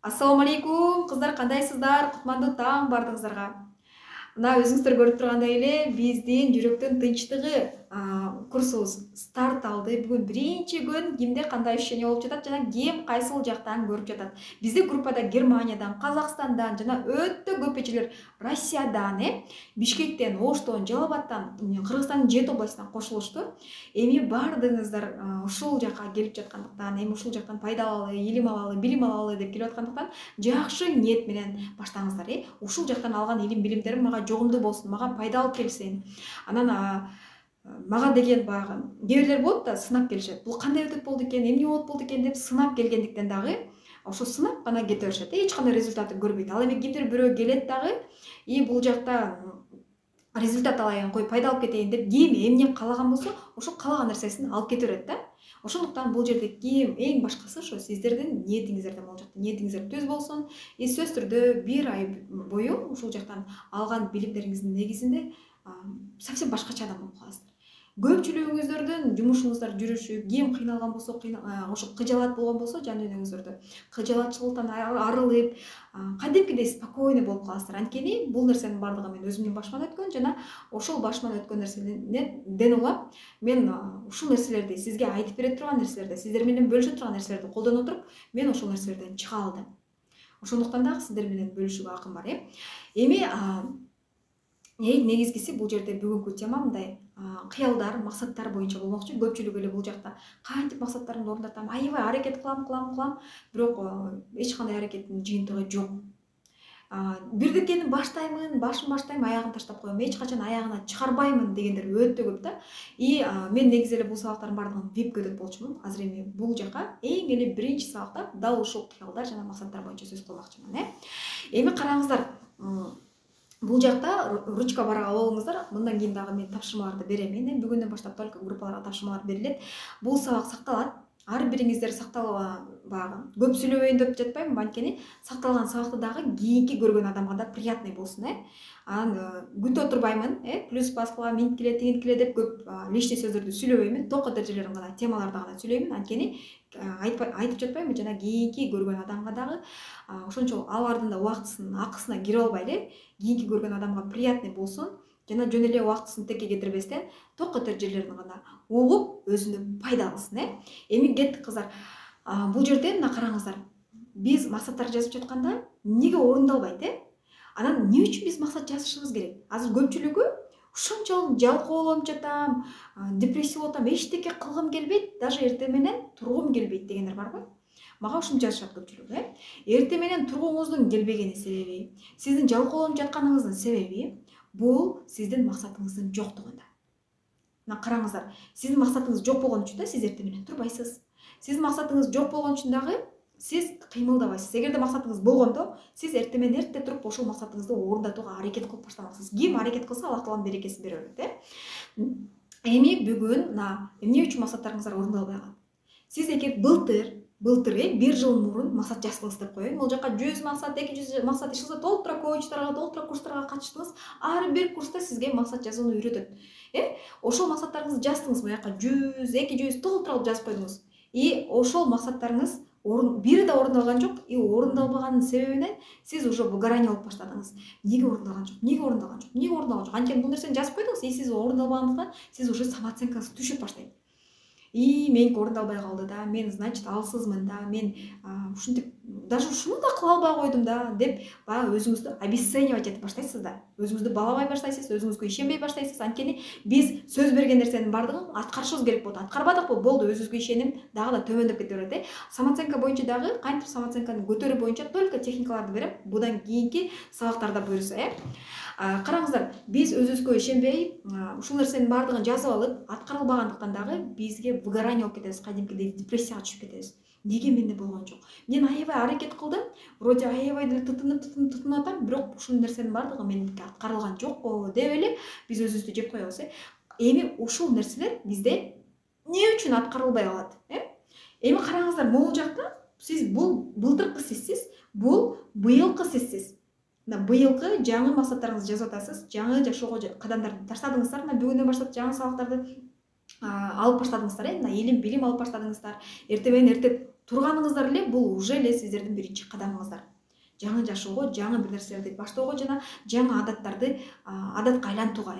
Ассаламу алейкум, кыздар, кандайсыздар? Кутмандуу таң бардыгыңыздарга. Мына өзүңүздөр көрүп тургандай эле биздин жүрөктүн тынчтыгы курсубуз старт алды. Бүгүн биринчи күн кимде кандай ощущение болуп жатат жана ким кайсыл жактан көрүп жатат. Биздин группада Германиядан, Казакстандан жана өтө көп эчелер Россиядан, Бишкектен, Оштон, Жалал Абадтан, Кыргызстандын 7 областынан кошулушту. Эми бардыгыңыздар ушул жакка келип жаткандыктан, эми ушул жактан пайда алалы, илим алалы, билим алалы деп келип аткандыктан жакшы ниет менен баштаңыздар. Ушул жактан алган илим билимдерим мага жогумдуу болсун, мага пайдалуу келсин. Анан мага деген баягы кээ бирлер болот да, сынап келишет. Бул кандай өтөт болду экен, эмне болду экен деп сынап келгендиктен дагы ошо сынап гана кете беришет. Эч кандай результатын көрбөйт. Ал эми кимдир бирөө келет дагы, бул жакта результат алайын, кой пайда алып кетейин деп ким эмне каалаган болсо, ошо каалаган нерсесин алып кете берет да. Ошондуктан бул жерде ким эң башкысы ошо сиздердин ниетиңиздерден болуп жатат. Ниетиңиздер түз болсун. Сөзсүз түрдө 1 ай бою ушул жактан алган билимдериңиздин негизинде совсем башкача адам болуп каласыздар. Көпчүлүгүңүздөрдүн жумушуңуздар жүрүшүп, ким кыйналган болсо, ошо кыжалат болгон болсо, жан дүйнөңүздөрдө кыжалатчылыктан арылып, кадимкидей спокойный болуп каласыздар. Анткени бул нерсенин бардыгы мен өзүмдүн башыман өткөн жана ошол башыман өткөн нерселерден улам мен ушул нерселерди сизге айтып бере турган нерселерди, сиздер менен бөлүшө турган нерселерди колдоно туруп, мен ошол нерселерден чыга алдым. Ошондуктан дагы сиздер менен бөлүшүүгө акым бар. Эми эң негизгиси бул жерде бүгүнкү тема мындай кыялдар, максаттар боюнча болмокчу. Көпчүлүк эле бул жакта кантип максаттарымды орундатам, аябай аракет кылам, бирок эч кандай аракеттин жыйынтыгы жок. Бирдикени башын баштайм, аягын таштап коем, эч качан аягына чыгарбаймын дегендер өтө көп да. Мен негизи эле бул сабактардын бардыгын випке өтөт болчумун. Азыр эми бул жака эң эле биринчи сабакта дал ушул кыялдар жана максаттар боюнча сөз кылмакчымын. Эми караңыздар, бул жакта ручка бар алыңыздар. Мындан кийин дагы мен тапшырмаларды берем. Бүгүндөн баштап только группаларга тапшырмалар берилет. Бул сабак сакталат. Ар бириңиздер баягы көп сүйлөбөйүн деп жатпайм, анткени сакталган сабакты дагы кийинки көргөн адамга да приятный болсун. Анан күтө турбаймын, плюс баскыла минткиле, тигинткиле деп көп лишний сөздөрдү сүйлөбөймүн. Токко дережелерин гана, темаларды гана сүйлөймүн. Анткени айтып жатпаймынбы, жана кийинки көргөн адамга дагы ошончо алардын да убактысынын акысына кире албай кийинки көргөн адамга приятный болсун. Жана жөн эле убактысын текке кетирбестен токко тер жерлерин гана угуп, өзүнө пайда алсын. Эми кеттик кыздар. Бул жерде мына караңыздар. Биз максаттар жазып жатканда эмнеге орундалбайт? Анан эмне үчүн биз максат жазышыбыз керек? Азыр көпчүлүгү ушунчалык жалкоолонуп жатам, депрессия болуп атам, эчтеке кылгым келбейт, даже эртең менен тургум келбейт дегендер барбы? Мага ушуну жазышат көпчүлүгү. Эртең менен тургуңуздун келбегени себеби, сиздин жалкоолонуп жатканыңыздын себеби бул сиздин максатыңыздын жоктугунда. Мына караңыздар, сиздин максатыңыз жок болгон үчүн да сиз эртең менен турбайсыз. Сиздин максатыңыз жок болгон үчүн дагы сиз кыймылдабайсыз. Эгерде максатыңыз болгондо, сиз эртең менен эрте туруп ошол максатыңызды орундатууга аракет кылып баштамаксыз. Ким аракет кылса, Аллах Тааланын берекеси бере берет. Эми бүгүн эмне үчүн максаттарыңыздар орундалбай калат? Сиз эгер былтыр 1 жыл мурун максат жаздыңыз деп коеюн. Бул жака 100 максат, 200 максат ишилсе, толтура коучтарга, толтура курстарга катыштыңыз. Ар бир курста сизге максат жазууну үйрөтөт. Ошол максаттарыңызды жаздыңыз, буяка 100, 200 толтура алып жазып койдуңуз. Ошол максаттарыңыз бири да орундалган жок. Орундалбаганын себебинен сиз уже выгорание болуп баштадыңыз. Неге орундалган жок? Анткени бул нерсени жазып койдуңуз, сиз орундалбагандыктан сиз уже самооценкаңыз түшүп баштайт. Меники орундалбай калды да, мен значит алсызмын да, мен ушинтип даже ушуну да кыла албай койдум да деп баягы өзүңүздү обесценивать этип баштайсыз да. Өзүңүздү балабай баштайсыз, өзүңүзгө ишенбей баштайсыз. Анткени биз сөз берген нерсенин бардыгын аткарышыбыз керек болду. Аткарбадыкпы, болду, өзүбүзгө ишеним дагы да төмөндөп кете берет. Самооценка боюнча дагы кантип самооценканы көтөрүү боюнча только техникаларды берем. Будан кийинки сабактарда буюрса. Караңыздар, биз өзүбүзгө ишенбей, ушул нерсенин бардыгын жазып алып, аткарылбагандыктан дагы бизге выгорание болуп кетебиз, кадимкидей депрессияга түшүп кетебиз. Неге менде болгон жок? Мен аябай аракет кылдым, вроде аябай деле тытынып атам, бирок ушул нерсенин бардыгы меники аткарылган жокпу деп эле биз өзүбүздү жеп коебуз. Эми ушул нерселер бизде эмне үчүн аткарылбай калат? Эми караңыздар, могул жакта сиз бул былтыркы сизсиз, бул быйылкы сизсиз. Быйылкы жаңы максаттарыңызды жазып атасыз, жаңы жашоого кадамдарды таштадыңыздар. Бүгүндөн баштап жаңы сабактарды алып баштадыңыздар. Илим билим алып баштадыңыздар. Эртең менен эрте турганыңыздар эле бул уже эле сиздердин биринчи кадамыңыздар. Жаңы жашоого, жаңы бир нерселерди баштоого жана жаңы адаттарды адатка айлантууга.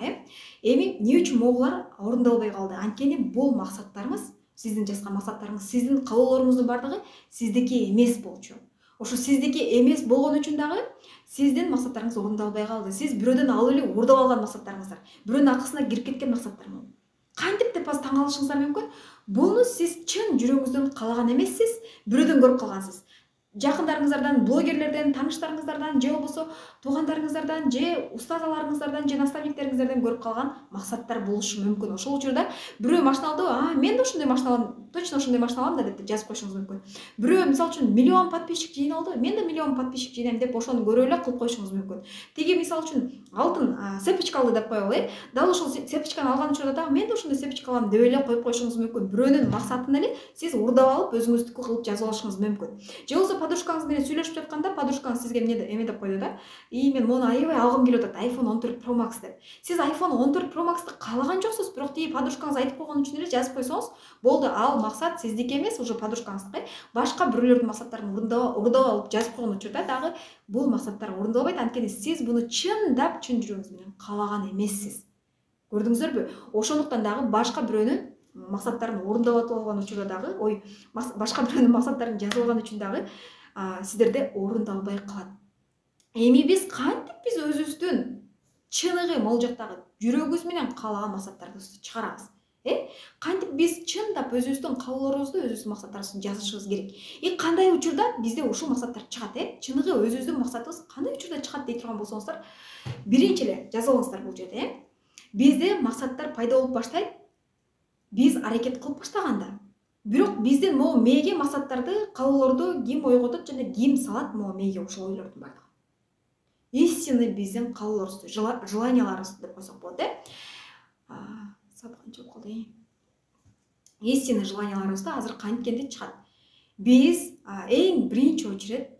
Эми эмне үчүн могулар орундалбай калды? Анткени бул максаттарыңыз, сиздин жазган максаттарыңыз, сиздин каалоолоруңуздун бардыгы сиздики эмес болчу. Ошо сиздики эмес болгон үчүн дагы сиздин максаттарыңыз орундалбай калды. Сиз бирөөдөн алып эле уурдап алган максаттарыңыздар, бирөөнүн акысына кирип кеткен максаттарыңыз. Кантип деп азыр таң калышыңыздар мүмкүн. Буну сиз чын жүрөгүңүздөн каалаган эмессиз, бирөөдөн көрүп калгансыз. Жакындарыңыздардан, блогерлерден, тааныштарыңыздардан, же болбосо туугандарыңыздардан, же устазаларыңыздардан, же наставниктериңиздерден көрүп калган максаттар болушу мүмкүн. Ошол учурда бирөө машина алды, мен да ошондой машина алам, точно ошондой машина алам да деп жазып коюшуңуз мүмкүн. Бирөө мисалы үчүн миллион подписчик жыйналды, мен да миллион подписчик жыйнайм деп ошону көрүп эле кылып коюшуңуз мүмкүн. Тиги мисалы үчүн алтын цепочка алды деп коелу, дал ошол цепочканы алган учурда дагы мен да ошондой цепочка алам деп эле коюп коюшуңуз мүмкүн. Бирөөнүн максатын эле сиз уурдап алып өзүңүздүкү кылып жазып алышыңыз мүмкүн. Же болбосо подружкаңыз менен сүйлөшүп жатканда подружкаңыз сизге эме деп койду да, мен мону аябай алгым келип атат, iPhone 14 Pro Max деп. Сиз iPhone 14 Pro Max'ты каалаган жоксуз, бирок тиги подружкаңыз айтып койгон үчүн эле жазып койсоңуз болду, ал максат сиздики эмес, уже подружкаңыздыкы. Башка бирөөлөрдүн максаттарын уурдап алып жазып койгон учурда дагы бул максаттар орундалбайт, анткени сиз буну чындап чын жүрөгүңүз менен каалаган эмессиз. Көрдүңүздөрбү? Ошондуктан дагы башка бирөөнүн максаттарын орундап алган учурда дагы, башка бирөөнүн максаттарын жазып алган үчүн дагы сиздерде орундалбай калат. Эми биз кантип өзүбүздүн чыныгы могул жактагы жүрөгүбүз менен каалаган максаттарыбызды чыгарабыз? Кантип биз чындап өзүбүздүн каалоолорубузду, өзүбүздүн максаттарыбызды жазышыбыз керек? Кандай учурда бизде ушул максаттар чыгат? Чыныгы өзүбүздүн максатыбыз кандай учурда чыгат дей турган болсоңуздар, биринчи эле жазып алыңыздар бул жерде. Бизде максаттар пайда болуп баштайт, биз аракет кылып баштаганда. Бирок биздин могу мээге максаттарды, каалоолорду ким ойготот жана ким салат могу мээге ошол ойлордун бардыгы. Истинный биздин каалоолорубузду, желанияларыбызды деп койсок болот, Саат канча болуп калды? Истинный желанияларыбызды азыр канткенде чыгат. Биз эң биринчи очеред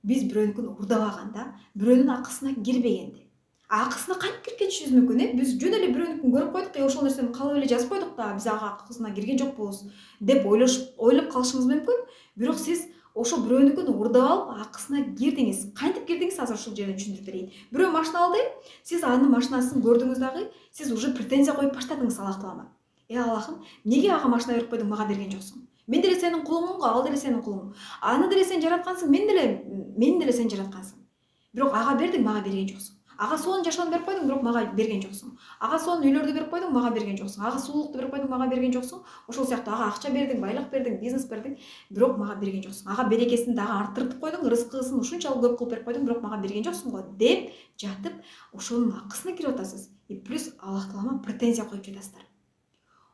биз бирөөнүкүн уурдабаганда, бирөөнүн акысына кирбегенде. Акысына кантип кирип кетишибиз мүмкүн, биз жөн эле бирөөнүкүн көрүп койдук, ошол нерсени каалап эле жазып койдук да, биз ага акысына кирген жокпуз деп ойлоп калышыңыз мүмкүн. Бирок сиз ошо бирөөнүкүн уурдап алып акысына кирдиңиз. Кантип кирдиңиз, азыр ушул жерден түшүндүрүп берейин. Бирөө машина алды, сиз анын машинасын көрдүңүз дагы, сиз уже претензия коюп баштадыңыз Аллах таалама. Аллахым, эмнеге ага машина берип койдуң, мага берген жоксуң? Мен деле сенин кулуңмун го, ал деле сенин кулуң. Аны деле сен жараткансың, мени деле сен жараткансың. Бирок ага бердиң, мага берген жоксуң. Ага сонун жашоону берип койдуң, бирок мага берген жоксуң. Ага сонун үйлөрдү берип койдуң, мага берген жоксуң. Ага сулуулукту берип койдуң, мага берген жоксуң. Ошол сыяктуу ага акча бердиң, байлык бердиң, бизнес бердиң, бирок мага берген жоксуң. Ага берекесин дагы арттырып койдуң, рызкысын ушунчалык көп кылып берип койдуң, бирок мага берген жоксуң го деп жатып, ошонун акысына кирип атасыз. Плюс Аллах таалама претензия коюп жатасыздар.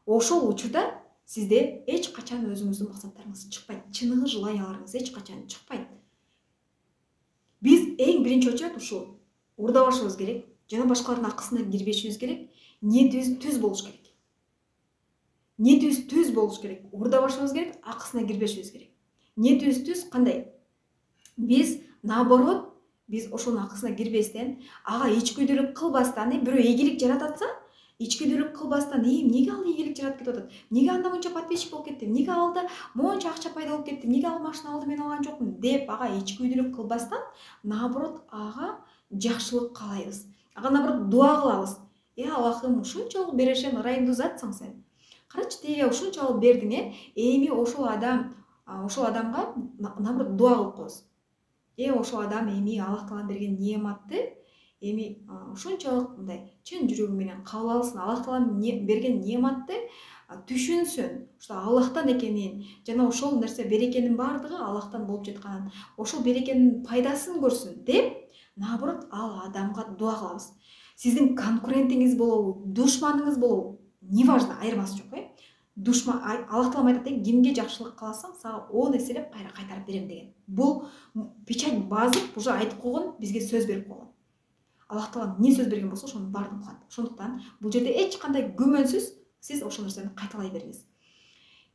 Ошол учурда сизде эч качан өзүңүздүн максаттарыңыз чыкпайт, чыныгы желанияларыңыз эч качан чыкпайт. Биз эң биринчи очеред ушул уурдабашыбыз керек, жана башкалардын акысына кирбешибиз керек, ниетибиз түз болуш керек. Ниетибиз түз болуш керек, уурдабашыбыз керек, акысына кирбешибиз керек. Ниетибиз түз кандай? Биз наоборот, биз ошонун акысына кирбестен, ага ичкүйдүүлүк кылбастан, бирөө ийгилик жарататса, ичкүйдүүлүк кылбастан, эмнеге ал ийгилик жаратып кетип атат? Эмнеге анда мынча подписчик болуп кетти? Эмнеге алда монча акча пайда болуп кетти? Эмнеге ал машина алды, мен алган жокмун деп ага ичкүйдүүлүк кылбастан, наоборот ага жакшылык каалайбыз. Ага наоборот дуа кылабыз. Аллахым, ушунчалык берешен ырайымдуу затсың сен. Карачы, тиге ушунчалык бердиң, эми ошол адамга наоборот дуа кылып коебуз. Ошол адам эми Аллах таалам берген неаматты эми ушунчалык мындай чын жүрөгү менен кабыл алсын, Аллах таалам берген неаматты түшүнсүн, ошо Аллахтан экенин, жана ошол нерсе берекенин бардыгы Аллахтан болуп жатканын, ошол берекенин пайдасын көрсүн деп, наоборот ал адамга дуа кылабыз. Сиздин конкурентиңиз болобу, душманыңыз болобу, неважно, айырмасы жок, Душман, Аллах таалам айтат, кимге жакшылык кыласаң, сага 10 эселеп кайра кайтарып берем деген. Бул печать базып, уже айтып койгон, бизге сөз берип койгон. Аллах таалам эмне сөз берген болсо, ошонун баардыгын кылат. Ошондуктан бул жерде эч кандай күмөнсүз сиз ошол нерсени кайталай бериңиз.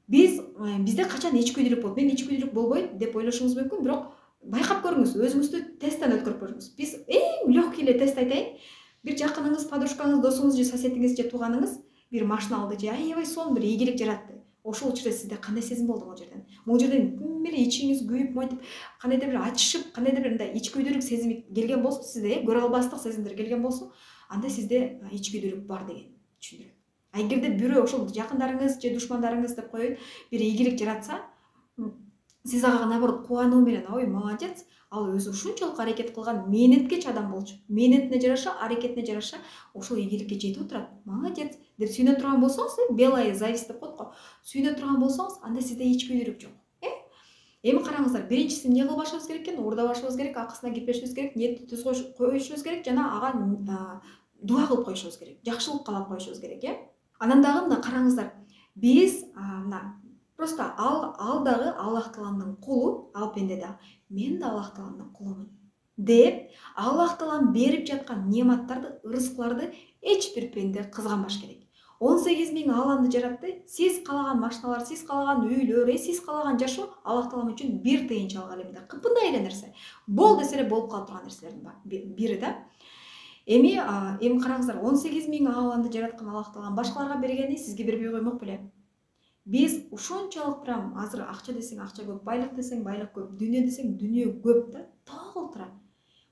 Бизде качан ичкүйдүүлүк болот? Мен ичкүйдүүлүк болбойт деп ойлошуңуз мүмкүн, бирок байкап көрүңүз, өзүңүздү тесттен өткөрүп көрүңүз. Биз эң легкий эле тест айтайын. Бир жакыныңыз, подружкаңыз, досуңуз же соседиңиз же тууганыңыз бир машина алды же аябай сонун бир ийгилик жаратты. ошол учурда сизде кандай сезим болду могул жерден ким эле ичиңиз күйүп монтип кандайдыр бир ачышып кандайдыр бир мындай ичкүйдүүлүк сезими келген болсо сизде көрө албастык сезимдер келген болсо анда сизде ичкүйдүүлүк бар деген түшүндүрөт. Эгерде бирөө ошол жакындарыңыз же душмандарыңыз деп коеюн бир ийгилик жаратса, сиз ага наоборот кубануу менен ой молодец, ал өзү ушунчалык аракет кылган мээнеткеч адам болчу. Мээнетине жараша, аракетине жараша ошол ийгиликке жетип отурат. Молодец деп сүйүнө турган болсоңуз, белая зависть деп коет го. Сүйүнө турган болсоңуз, анда сизде ичкүйдүүлүк жок. Эми караңыздар, биринчиси эмне кылбашыбыз керек экен? Уурдабашыбыз керек, акысына кетпешибиз керек, ниетти түз коюшубуз керек жана ага дуа кылып коюшубуз керек. Жакшылык каалап коюшубуз керек, Анан дагы мына караңыздар. Биз мына просто ал дагы Аллах Тааланын кулу, ал пенде да. Мен да Аллах Тааланын кулумун деп, Аллах Таалан берип жаткан нематтарды, ырыскыларды эч бир пенде кызганбаш керек. 18.000 ааламды жаратты. Сиз калаган машиналар, сиз калаган үйлөр, сиз калаган жашоо Аллах Таалам үчүн бир тыйынчалык эле, кыпындай эле нерсе. Бол десе эле болуп кала турган нерселердин бири да. Эми караңыздар, 18.000 ааламды жараткан Аллах Таалам башкаларга бергени сизге бербей коймок беле. Биз ушунчалык прям азыр акча десең акча көп, байлык десең байлык көп, дүйнө десең дүйнө көп да, толтура.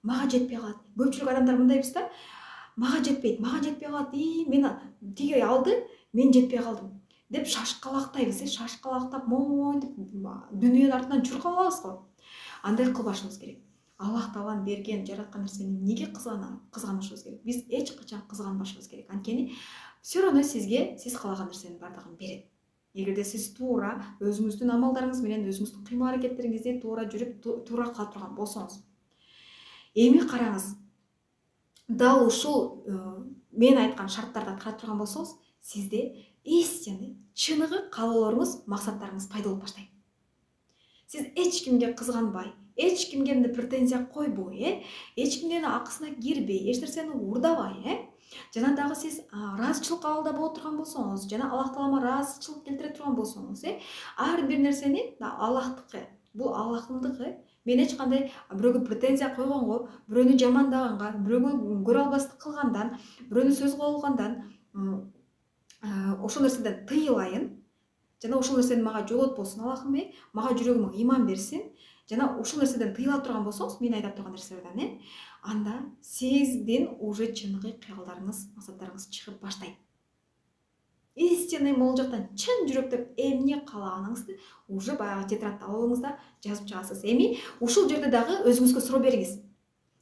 Мага жетпей калат. Көпчүлүк адамдар мындайбыз да, мага жетпейт калат, мен тиги алды, мен жетпей калдым деп шашкалактайбыз, шашкалактап монтип дүйнөнүн артынан чуркап алабыз го. Андай кылбашыбыз керек. Аллах Таалан берген, жараткан нерсени неге кызганышыбыз керек? Биз эч качан кызганбашыбыз керек. Анткени все равно сизге сиз каалаган нерсенин бардыгын берет. Эгерде сиз туура өзүңүздүн амалдарыңыз менен, өзүңүздүн кыймыл аракеттериңизди туура жүрүп, туура кыла турган болсоңуз. Эми караңыз. Дал ушул мен айткан шарттарды аткара турган болсоңуз, сизде истинный, чыныгы каалоолоруңуз, максаттарыңыз пайда болуп баштайт. Сиз эч кимге кызганбай, эч кимге претензия койбой, эч кимдин акысына кирбей, эч нерсени уурдабай, жана дагы сиз ыраазычылык абалда боло турган болсоңуз, жана Аллах Таалама ыраазычылык келтире турган болсоңуз, ар бир нерсени Аллахтыкы, бул Аллахтындыкы. Мен эч кандай бирөөгө претензия койгонго, бирөөнү жамандаганга, бирөөгө көрө албастык кылгандан, бирөөнү сөз кылгандан ошол нерседен тыйылайын. Жана ошол нерсени мага жоготпосун Аллахым, мага жүрөгүмө ыйман берсин. Жана ошол нерседен тыйыла турган болсоңуз, мен айтып турган нерселерден, анда сиздин уже чыныгы кыялдарыңыз, максаттарыңыз чыгып баштайт. Истинный могул жактан чын жүрөктөн эмне каалаганыңызды уже баягы тетрадь алыңызда жазып чыгасыз. Эми ушул жерде дагы өзүңүзгө суроо бериңиз.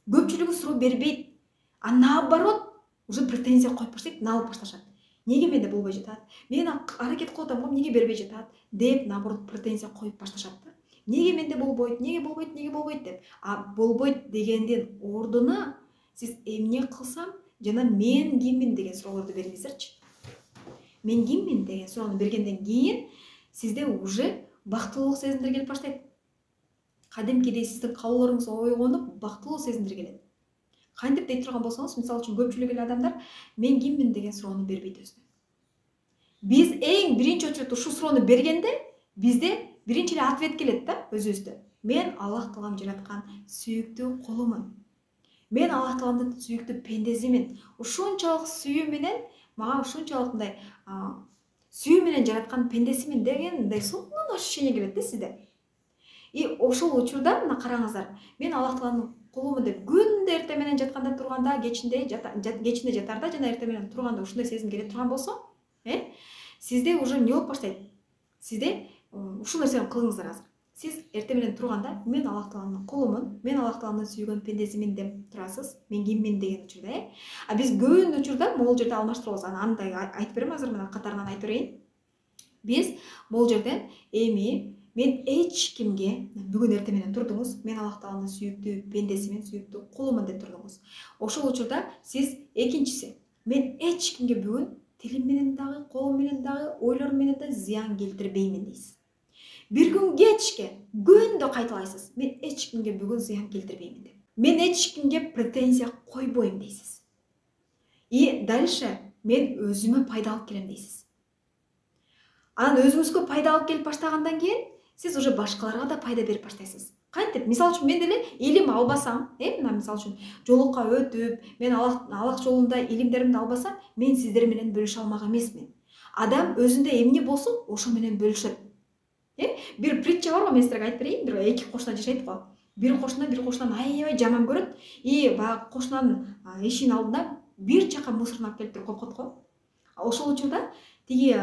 Көпчүлүгү суроо бербейт. А наоборот, уже претензия коюп баштайт, налып башташат. Неге менде болбой жатат? Мен аракет кылып атам го, неге бербей жатат? Деп наоборот претензия коюп башташат да. Неге менде болбойт, неге болбойт деп. А болбойт дегендин ордуна сиз эмне кылсам жана мен киммин деген суроолорду бериңиздерчи. Мен киммин деген суроону бергенден кийин сизде уже бактылуулук сезимдери келип баштайт. Кадимкидей сиздин каалоолоруңуз ойгонуп, бактылуу сезимдер келет. Кантип дей турган болсоңуз, мисалы үчүн көпчүлүк эле адамдар мен киммин деген суроону бербейт өзүнө. Биз эң биринчи очередь ушул суроону бергенде бизде биринчи эле ответ келет да өзүбүздө. Мен Аллах Таалам жараткан сүйүктүү кулумун. Мен Аллах Тааландын сүйүктүү пендесимин. Ушунчалык сүйүү менен мага ушунчалык мындай сүйүү менен жараткан пендесимин деген мындай сонун ощущение келет да сизде. И ошол учурда мына караңыздар, мен Аллах Тааланын кулумун деп күндө эртең менен жатканда турганда, кечинде жатарда жана эртең менен турганда ушундай сезим келе турган болсо, сизде уже эмне болуп баштайт? Сизде ушул нерсени кылыңыздар азыр. Сиз эртең менен турганда мен Аллах Тааланын кулумун, мен Аллах Тааланын сүйгөн пендесимин деп турасыз. Мен киммин деген учурда, А биз көп учурда могул жерде алмаштырабыз. Андай айтып берем азыр, мына катарынан айтып берейин. Биз могул жерден мен эч кимге бүгүн эртең менен турдуңуз, мен Аллах Тааланын сүйүктүү пендесимин, сүйүктүү кулумун деп турдуңуз. Ошол учурда сиз экинчиси, мен эч кимге бүгүн тилим менен дагы, колум менен дагы, ойлорум менен да зыян келтирбеймин дейсиз. Бир күн кечке күндө кайталайсыз. Мен эч кимге бүгүн зыян келтирбеймин деп. Мен эч кимге претензия койбойм дейсиз. И дальше мен өзүмө пайда алып келем дейсиз. Анан өзүңүзгө пайда алып келип баштагандан кийин сиз уже башкаларга да пайда берип баштайсыз. Кантип? Мисалы үчүн мен деле илим албасам, мына мисалы үчүн жолукка өтүп, мен Аллах жолунда илимдеримди албасам, мен сиздер менен бөлүшө алмак эмесмин. Адам өзүндө эмне болсун ошо менен бөлүшөт. Бир притча бар го, мен силерге айтып берейин. Бир эки кошуна жашайт го. Бир кошунан аябай жаман көрөт. Баягы кошунанын эшигинин алдына бир чака мусорун алып келип туруп койгон го. Ошол учурда тиги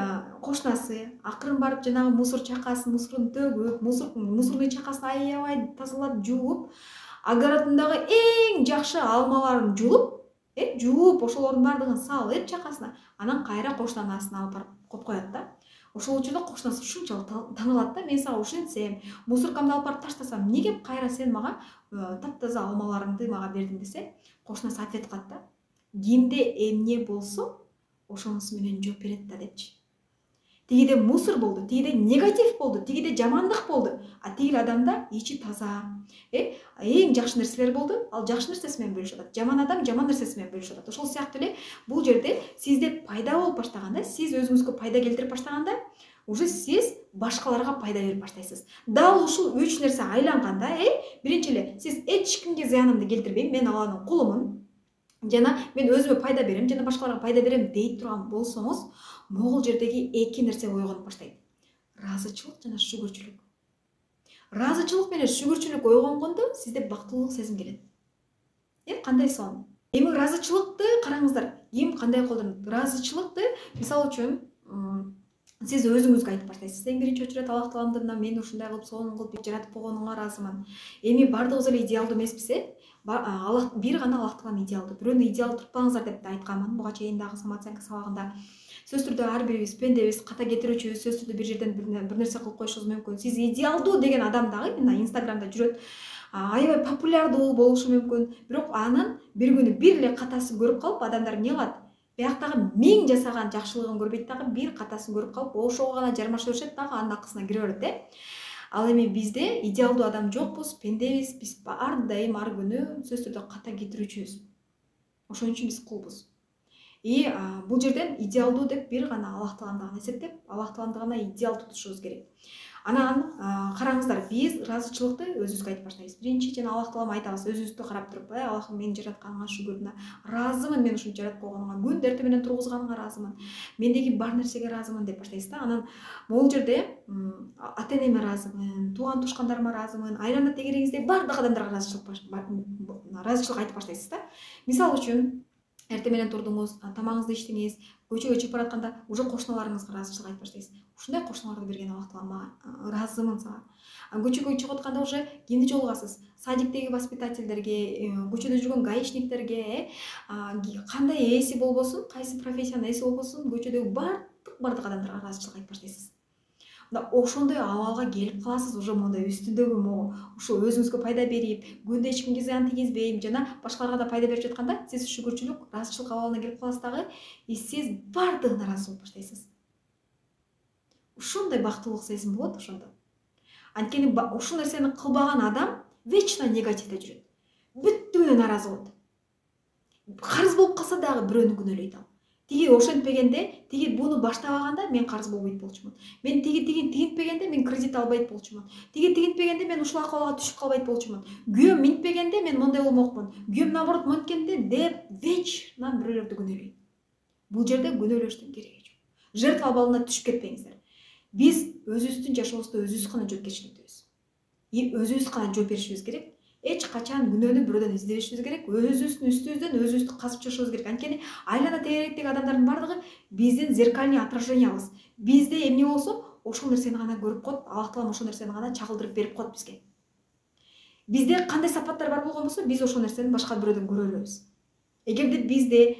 кошунасы акырын барып жанагы мусор чакасын мусорун төгүп, мусорный чакасын аябай тазалап, жууп, огородундагы эң жакшы алмаларын жууп, ошолордун баардыгын салып чакасына, анан кайра кошунанын астына алып барып коюп коет да. Ошол учурда кошунасы ушунчалык таң да, мен сага ушинтсем, мусоркамды алып барып таштасам, эмнеге кайра сен мага таптаза алмаларыңды мага бердиң десе, кошунасы ответ кылат да. Кимде эмне болсо, ошонусу менен жооп берет да депчи. Тигиде мусор болду, тигиде негатив болду, тигиде жамандык болду, а тигил адамда ичи таза. Эң жакшы нерселер болду, ал жакшы нерсеси менен бөлүшүп атат. Жаман адам жаман нерсеси менен бөлүшүп атат. Ошол сыяктуу эле бул жерде сизде пайда болуп баштаганда, сиз өзүңүзгө пайда келтирип баштаганда, уже сиз башкаларга пайда берип баштайсыз. Дал ушул үч нерсе айланганда, биринчи эле сиз эч кимге зыянымды келтирбейм, мен Алланын кулумун, жана мен өзүмө пайда берем, жана башкаларга пайда берем дейт турган болсоңуз, могул жердеги эки нерсе ойгонуп баштайт. Ыраазычылык жана шүгүрчүлүк. Ыраазычылык менен шүгүрчүлүк ойгонгондо сизде бактылуулук сезим келет. Кандай сонун. Эми ыраазычылыкты караңыздар, ким кандай колдонот? Ыраазычылыкты мисалы үчүн сиз өзүңүзгө айтып баштайсыз. Эң биринчи очурат Аллах Таалам мына мени ушундай кылып, сонун кылып жаратып койгонуңа ыраазымын. Эми бардыгыбыз эле идеалдуу эмеспиз, Аллах бир гана Аллах Таалам идеалдуу. Бирөөнү идеал турпаңыздар деп да айтканмын. Буга чейин дагы самооценка сабагында. Сөз түрдө ар бирибиз пендебиз, ката кетирүүчүбүз, сөз түрдө бир жерден бир нерсе кылып коюшубуз мүмкүн. Сиз идеалдуу деген адам дагы мына Инстаграмда жүрөт, аябай популярдуу болушу мүмкүн. Бирок анын бир күнү бир эле катасын көрүп калып, адамдар эмне кылат? Бияктагы 1000 жасаган жакшылыгын көрбөйт дагы, бир катасын көрүп калып, ошого гана жармаша беришет дагы, анын акысына кире берет, Ал эми бизде идеалдуу адам жокпуз, пендебиз, биз ар дайым ар күнү сөз түрдө ката кетирүүчүбүз. Ошон үчүн биз кулбуз. Бул жерден идеалдуу деп бир гана Аллах Таалам гана эсептеп, Аллах Тааламды гана идеал тутушубуз керек. Анан караңыздар, биз ыраазычылыкты өзүбүзгө айтып баштайбыз. Биринчи жана Аллах Таалам айтабыз, өзүбүздү карап туруп, Аллахым мени жаратканыңа шүгүр, ыраазымын, мен ушинтип жаратып койгонуңа, күн эрте менен тургузганыңа ыраазымын, мендеги бар нерсеге ыраазымын деп баштайсыз да. Анан могул жерде ата энеме ыраазымын, тууган тушкандарыма ыраазымын, айлана тегериңиздеги бардык адамдарга ыраазычылык айтып баштайсыз да. Мисалы үчүн, эрте менен турдуңуз, тамагыңызды иштиңиз, көчөгө чыгып баратканда уже кошуналарыңызга ыраазычылык айтып баштайсыз. Ушундай кошуналарды берген Аллах Таалама ыраазымын сага. Көчөгө чыгып атканда уже кимди жолугасыз? Садиктеги воспитательдерге, көчөдө жүргөн гаишниктерге, кандай ээси болбосун, кайсы профессиянын ээси болбосун, көчөдөгү бардык адамдарга ыраазычылык айтып баштайсыз. Ошондой абалга келип каласыз, уже мондай үстүндөгү ушу өзүңүзгө пайда берип, күндө эч кимге зыян тийгизбейм, жана башкаларга да пайда берип жатканда, сиз шүгүрчүлүк, ыраазычылык абалына келип каласыз дагы, сиз бардыгына ыраазы болуп баштайсыз. Ушундай бактылуулук сезим болот ошондо. Анткени ушул нерсени кылбаган адам вечно негативде жүрөт. Бүттүгүнө нааразы болот. Карыз болуп калса дагы бирөөнү күнөөлөйт ал. Тиги ошентпегенде, тиги буну баштабаганда мен карыз болбойт болчумун. Мен тиги тигинтпегенде мен кредит албайт болчумун. Тиги тигинтпегенде мен ушул акыбалга түшүп калбайт болчумун. Күйөөм минтпегенде мен мондай болмокмун. Күйөөм наоборот монткенде деп вечно бирөөлөрдү күнөөлөйт. Бул жерде күнөөлөштүн кереги жок. Жертва абалына түшүп кетпеңиздер. Биз өзүбүздүн жашообузда өзүбүз гана жоопкерчиликтебиз. Өзүбүз гана жооп беришибиз керек. Эч качан күнөөнү бирөөдөн издебешибиз керек. Өзүбүздүн үстүбүздөн өзүбүздү казып чыгышыбыз керек. Анткени айлана тегеректеги адамдардын бардыгы биздин зеркальный отражениябыз. Бизде эмне болсо, ошол нерсени гана көрүп коет. Аллах Таалам ошол нерсени гана чагылдырып берип коет бизге. Бизде кандай сапаттар бар болгон болсо, биз ошол нерсени башка бирөөдөн көрө алабыз. Эгерде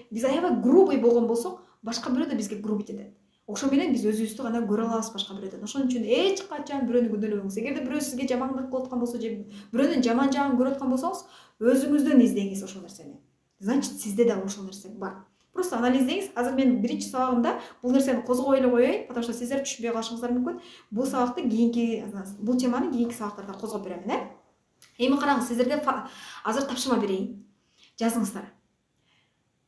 биз аябай грубый болгон болсок, башка бирөө да бизге грубить этет. Ошо менен биз өзүбүздү гана көрө алабыз башка бирөөдөн. Ошон үчүн эч качан бирөөнү күнөөлөбөңүз. Эгерде бирөө сизге жамандык кылып аткан болсо, же бирөөнүн жаман жагын көрүп аткан болсоңуз, өзүңүздөн издеңиз ошол нерсени. Значит, сизде да ошол нерсе бар. Просто анализдеңиз. Азыр мен биринчи сабагымда бул нерсени козгой эле коеюн, потому что сиздер түшүнбөй калышыңыздар мүмкүн. Бул сабакты бул теманы кийинки сабактарда козгоп берем, Эми караңыз, сиздерге азыр тапшырма берейин. Жазыңыздар.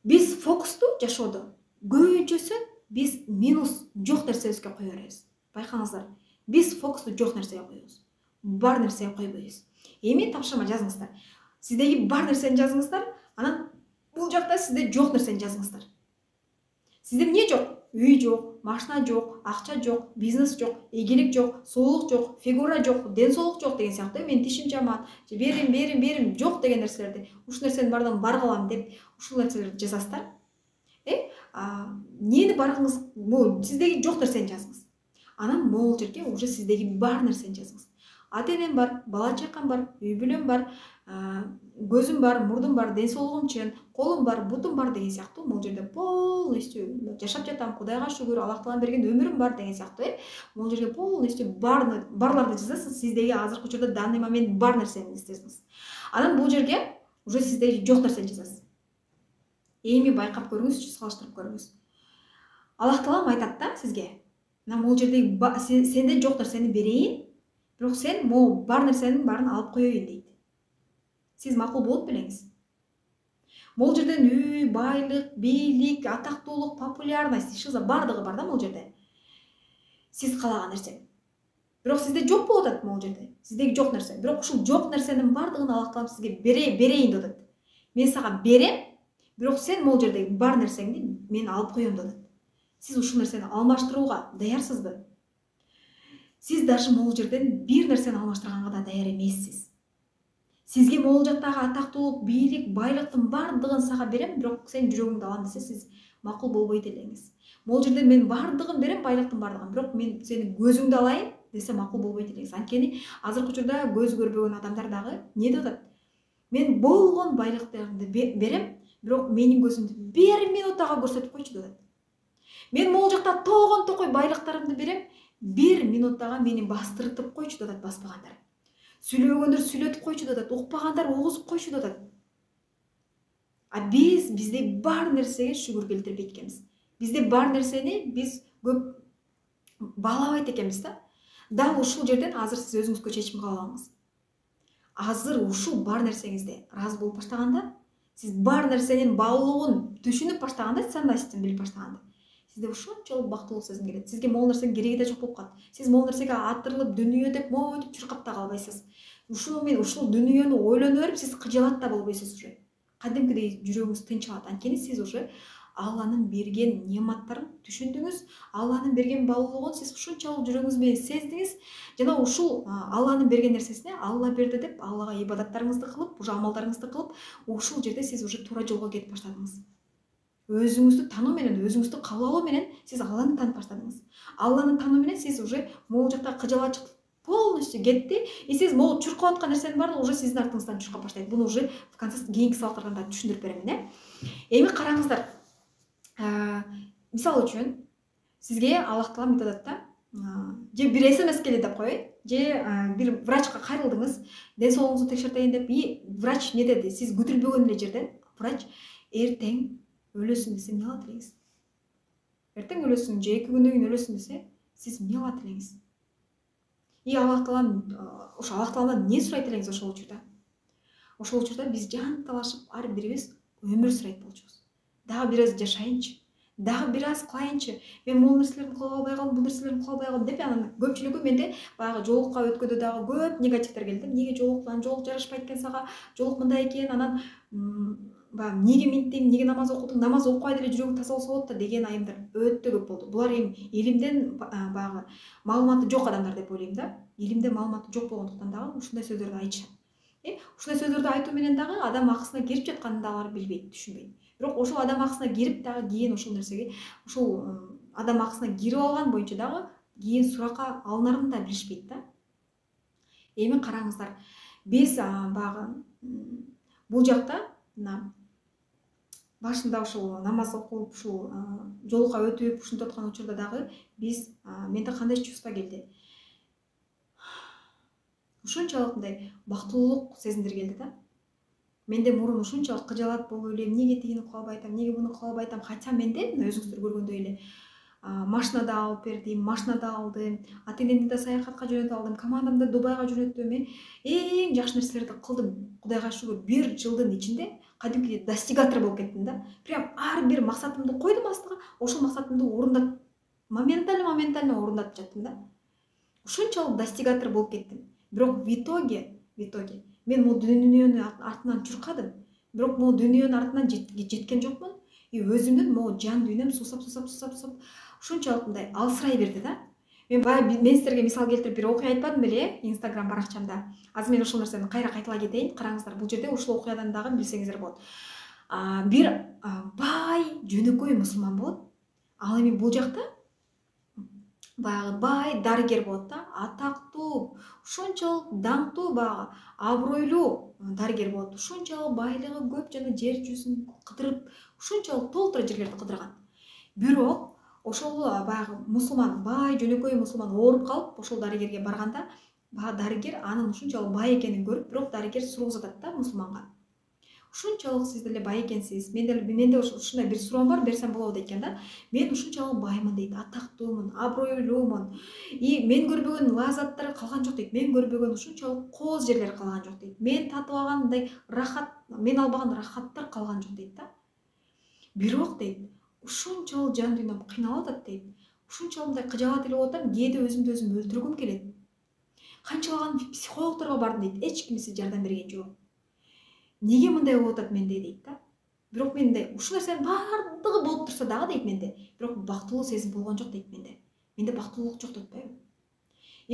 Биз фокусту жашоодо көбүнчөсү биз минус жок нерсебизге кое беребиз. Байкаңыздар, биз фокусту жок нерсеге коебуз. Бар нерсеге койбойбуз. Эми тапшырма жазыңыздар. Сиздеги бар нерсени жазыңыздар, анан бул жакта сизде жок нерсени жазыңыздар. Сизде эмне жок? үй жок, машина жок, акча жок, бизнес жок, ийгилик жок, соолук жок, фигура жок, ден соолук жок деген сыяктуу, мен тишим жаман, же берим жок деген нерселерди, ушул нерсенин баардыгын бар кылам деп ушул нерселерди жазасыздар. Нени баргыңыз, могу сиздеги жок нерсени жазыңыз. Анан могул жерге уже сиздеги бар нерсени жазыңыз. Ата энем бар, бала чакам бар, үй бүлөм бар, көзүм бар, мурдум бар, ден соолугум чын, колум бар, бутум бар деген сыяктуу могул жерде полностью жашап жатам, Кудайга шүгүр, Аллах Тааланын берген өмүрүм бар деген сыяктуу, могул жерге полностью барларды жазасыз. Сиздеги азыркы учурда данный момент бар нерсени жазасыз. Анан бул жерге уже сиздеги жок нерсени жазасыз. Эми байкап көрүңүзчү, салыштырып көрүңүз. Аллах Таалам айтат да сизге, мына могул жердеги сенде жок нерсени берейин, бирок сен могу бар нерсенин баарын алып коеюн дейт. Сиз макул болуп белеңиз. Могул жерден үй, байлык, бийлик, атактуулук, популярность, шыза бардыгы бар да могул жерде. Сиз каалаган нерсе. Бирок сизде жок болуп атат могул жерде. Сиздеги жок нерсе. Бирок ушул жок нерсенин бардыгын Аллах Таалам сизге берейин деп атат. Мен сага берем, бирок сен могул жердеги бар нерсеңди мен алып коем деп атат. Сиз ушул нерсени алмаштырууга даярсызбы? Сиз даже могул жерден бир нерсени алмаштырганга да даяр эмессиз. Сизге могул жактагы атактуулук, бийлик, байлыктын бардыгын сага берем, бирок сен жүрөгүңдү алам десе, сиз макул болбойт элеңиз. Могул жерден мен бардыгын берем, байлыктын бардыгын, бирок мен сени көзүңдү алайын десе макул болбойт элеңиз. Анткени азыркы учурда көзү көрбөгөн адамдар дагы не деп атат? Мен болгон байлыктарымды берем, бирок менин көзүмдү 1 минутага көрсөтүп койчу деп атат. Мен могул жакта толгон токой байлыктарымды берем, 1 минуттага мени бастыртып койчу деп атат баспагандар. Сүйлөгөндөр сүйлөтүп койчу деп атат, укпагандар угузуп койчу деп атат. Бизде бар нерсеге шүгүр келтирбейт экенбиз. Бизде бар нерсени биз көп баалабайт экенбиз да. Дал ушул жерден азыр сиз өзүңүзгө чечим кабыл алыңыз. Азыр ушул бар нерсеңизде ыраазы болуп баштаганда, сиз бар нерсенин баалуулугун түшүнүп баштаганда, ценностин билип баштаганда, сизде ушунчалык бактылуу сезим келет. Сизге могул нерсенин кереги да жок болуп калат. Сиз могул нерсеге атырылып, дүнүйө деп монтип чуркап да калбайсыз. Ушул дүнүйөнү ойлоно берип, сиз кыжалат да болбойсуз уже. Кадимкидей жүрөгүңүз тынчалат. Анткени сиз уже Алланын берген неаматтарын түшүндүңүз, Алланын берген баалуулугун сиз ушунчалык жүрөгүңүз менен сездиңиз. Жана ушул Алланын берген нерсесине Алла берди деп Аллага ибадаттарыңызды кылып, уже амалдарыңызды кылып, ушул жерде сиз уже туура жолго кетип баштадыңыз. Өзүңүздү тануу менен, өзүңүздү кабыл алуу менен сиз Алланы таанып баштадыңыз. Алланы тануу менен сиз уже могул жакта кыжалатчылык полностью кетти. Сиз могул чуркап аткан нерсенин баардыгы уже сиздин артыңыздан чуркап баштайт. Буну уже в конце кийинки сабактарда түшүндүрүп беремин, Эми караңыздар. Мисалы үчүн сизге Аллах Таалам айтып атат да, же бир СМС келди деп коеюн, же бир врачка кайрылдыңыз, ден соолугуңузду текшертейин деп, врач не деди, сиз күтүлбөгөн эле жерден врач эртең өлөсүң десе, эмне кылат элеңиз? Эртең өлөсүң же 2 күндөн кийин өлөсүң десе, сиз эмне кылат элеңиз? Аллах Таалам не сурайт элеңиз ошол учурда? Ошол учурда биз жан талашып ар бирибиз өмүр сурайт болчубуз. Дагы бир аз жашайынчы, дагы бир аз кылайынчы. Мен могул нерселерди кыла албай калдым, бул нерселерди кыла албай калдым деп, анан көпчүлүгү менде баягы жолукка өткөндө дагы көп негативдер келди. Неге жолуктан, жолук жарашпайт экен сага, жолук мындай экен, анан неге минттим, неге намаз окудуң, намаз окубай деле жүрөгүң таза болсо болот да деген айымдар өтө көп болду. Булар эми илимден баягы маалыматы жок адамдар деп ойлойм да. Илимде маалыматы жок болгондуктан дагы ушундай сөздөрдү айтышат. Ушундай сөздөрдү айтуу менен дагы адам акысына кирип жатканын дагы алар билбейт, түшүнбөйт. Бирок ошол адам акысына кирип дагы кийин ошол нерсеге, ошол адам акысына кирип алган боюнча дагы кийин суракка алынарын да билишпейт да. Эми караңыздар, биз баягы бул жакта башында ушул намаз окуп, ушул жолукка өтүп, ушинтип аткан учурда дагы биз менде кандай чувство келди? Ушунчалык мындай бактылуулук сезимдер келди да. Менде мурун ушунчалык кыжалат болуп эле, эмнеге тигини кыла албай атам, эмнеге буну кыла албай атам, хотя менде өзүңүздөр көргөндөй эле машина да алып бердим, машина да алдым, ата энемди да саякатка жөнөтүп алдым, командамды Дубайга жөнөттүм, эң жакшы нерселерди кылдым. Кудайга шүгүр, 1 жылдын ичинде кадимкидей достигатор болуп кеттим да. Прям ар бир максатымды койдум астыга, ошол максатымды орундап, моментально орундатып жаттым да. Ушунчалык достигатор болуп кеттим. Бирок в итоге мен могу дүйнөнүн артынан чуркадым. Бирок могу дүйнөнүн артынан жеткен жокмун. өзүмдүн могу жан дүйнөм суусап ушунчалык мындай алсырай берди да. Мен силерге мисал келтирип бир окуя айтпадым беле Инстаграм баракчамда. Азыр мен ошол нерсени кайра кайталай кетейин. Караңыздар, бул жерде ушул окуядан дагы билсеңиздер болот. Бир бай жөнөкөй мусулман болот. Ал эми бул жакта баягы бай дарыгер болот да, атактуу, ушунчалык даңктуу, баягы абройлуу дарыгер болот. Ушунчалык байлыгы көп жана жер жүзүн кыдырып, ушунчалык толтура жерлерди кыдырган. Бирок ошол баягы мусулман, бай жөнөкөй мусулман ооруп калып, ошол дарыгерге барганда, баягы дарыгер анын ушунчалык бай экенин көрүп, бирок дарыгер суроо да мусулманга. Ушунчалык сиз деле бай экенсиз. Менде ушундай бир суроом бар, берсем болобу экен да. Мен ушунчалык баймын дейт, атактуумун, абройлуумун. Мен көрбөгөн лаззаттар калган жок дейт. Мен көрбөгөн ушунчалык кооз жерлер калган жок дейт. Мен татыбаган мындай рахат, мен албаган рахаттар калган жок дейт да. Бирок дейт, ушунчалык жан дүйнөм кыйналып атат дейт. Ушунчалык мындай кыжаалат элеп атам, кээде өзүмдү өзүм өлтүргүм келет. Канчалаган психологторго бардым дейт, эч ким сизге жардам берген жок. Неге мындай болуп атат менде дейт да. Бирок менде ушул нерсенин баардыгы болуп турса дагы дейт менде, бирок бактылуу сезим болгон жок дейт менде. Менде бактылуулук жок деп атпайбы.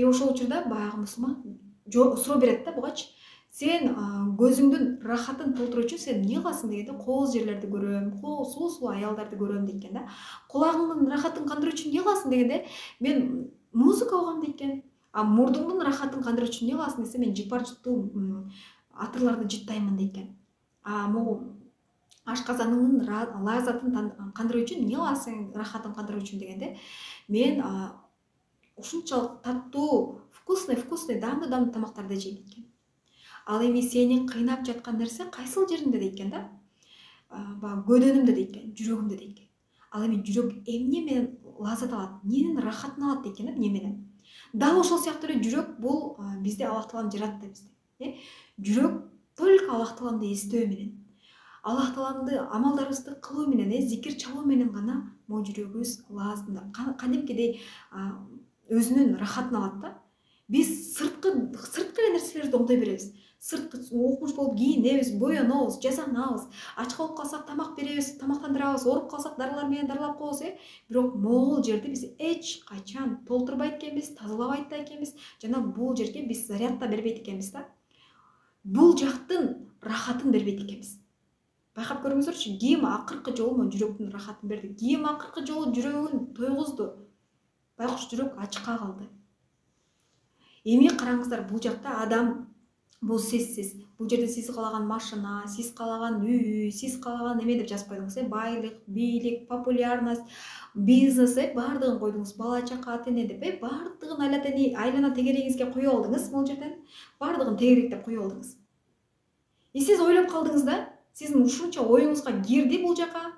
Ошол учурда баягы мусулман суроо берет да бугачы. Сен көзүңдүн рахатын толтуруу үчүн сен эмне кыласың дегенде, кооз жерлерди көрөм, сулуу аялдарды көрөм дейт экен да. Кулагыңдын рахатын кандыруу үчүн эмне кыласың дегенде, мен музыка угам дейт экен. Мурдуңдун рахатын кандыруу үчүн эмне кыласың десе, мен жыпар жыттуу атырларды жыттаймын дейт экен. Могу ашказаныңдын лаззатын кандыруу үчүн эмне кыласың, рахатын кандыруу үчүн дегенде, мен ушунчалык таттуу, вкусный, даамдуу тамактарды жейм дейт экен. Ал эми сени кыйнап жаткан нерсе кайсыл жериңде дейт экен да? Баягы көдөнүмдө дейт экен, жүрөгүмдө дейт экен. Ал эми жүрөк эмне менен лаззат алат, эмненин рахатын алат дейт экен да, эмне менен? Дал ошол сыяктуу эле жүрөк бул бизде Аллах Таалам жаратты бизди. Жүрөк только Аллах Тааланды эстөө менен, Аллах Тааланды амалдарыбызды кылуу менен, зикир чалуу менен гана могу жүрөгүбүз кадимкидей өзүнүн рахатын алат да. Биз сырткы эле нерселерди оңдой беребиз. Сырткы окумуш болуп кийинебиз, боенобуз, жасанабыз, ач болуп калсак тамак беребиз, тамактандырабыз, ооруп калсак дарылар менен дарылап коебуз, бирок могул жерди биз эч качан толтурбайт экенбиз, тазалабайт да экенбиз, жана бул жерге биз заряд да бербейт экенбиз да. Бул жактын рахатын бербейт экенбиз. Байкап көрүңүздөрчү, ким акыркы жолу жүрөктүн рахатын берди, ким акыркы жолу жүрөгүн тойгузду. Байкуш жүрөк ачка калды. Эми караңыздар, бул жакта адам, бул сиз. Бул жерде сиз каалаган машина, сиз каалаган үй, сиз каалаган эме деп жазып койдуңуз, байлык, бийлик, популярность, бизнес, баардыгын койдуңуз, бала чака, ата-эне деп, баардыгын айлана тегерегиңизге кое алдыңыз, бул жерден баардыгын тегеректеп кое алдыңыз. Сиз ойлоп калдыңыз да, сиздин ушунча оюңузга кирди бул жака,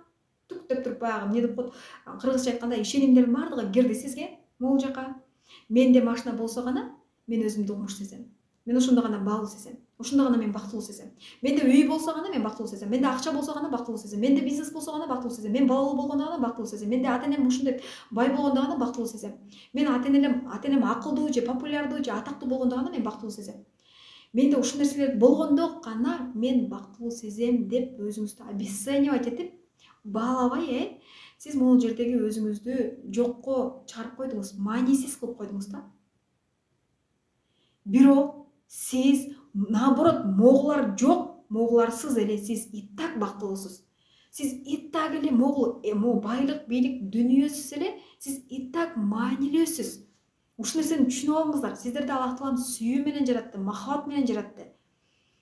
түк деп туруп баягы эмне деп коет, кыргызча айтканда ишенимдердин баардыгы кирди сизге бул жака. Менде машина болсо гана мен өзүмдү укмуш сезем. Мен ошондо гана баалуу сезем. Ошондо гана мен бактылуу сезем. Менде үй болсо гана мен бактылуу сезем. Менде акча болсо гана бактылуу сезем. Менде бизнес болсо гана бактылуу сезем. Мен балалуу болгондо гана бактылуу сезем. Менде ата-энем ушундай бай болгондо гана бактылуу сезем. Мен ата-энем акылдуу же популярдуу же атактуу болгондо гана мен бактылуу сезем. Менде ушул нерселер болгондо гана мен бактылуу сезем деп өзүңүздү обесценивать этип, баалабай, сиз могул жердеги өзүңүздү жокко чыгарып койдуңуз, маанисиз кылып койдуңуз да. Бирок сиз наоборот, могулар жок, могуларсыз эле сиз и так бактылуусуз. Сиз и так эле могул байлык, бийлик дүнүйөсүз эле, сиз и так маанилүүсүз. Ушул нерсени түшүнүп алыңыздар. Сиздерди Аллах Таалам сүйүү менен жаратты, махабат менен жаратты.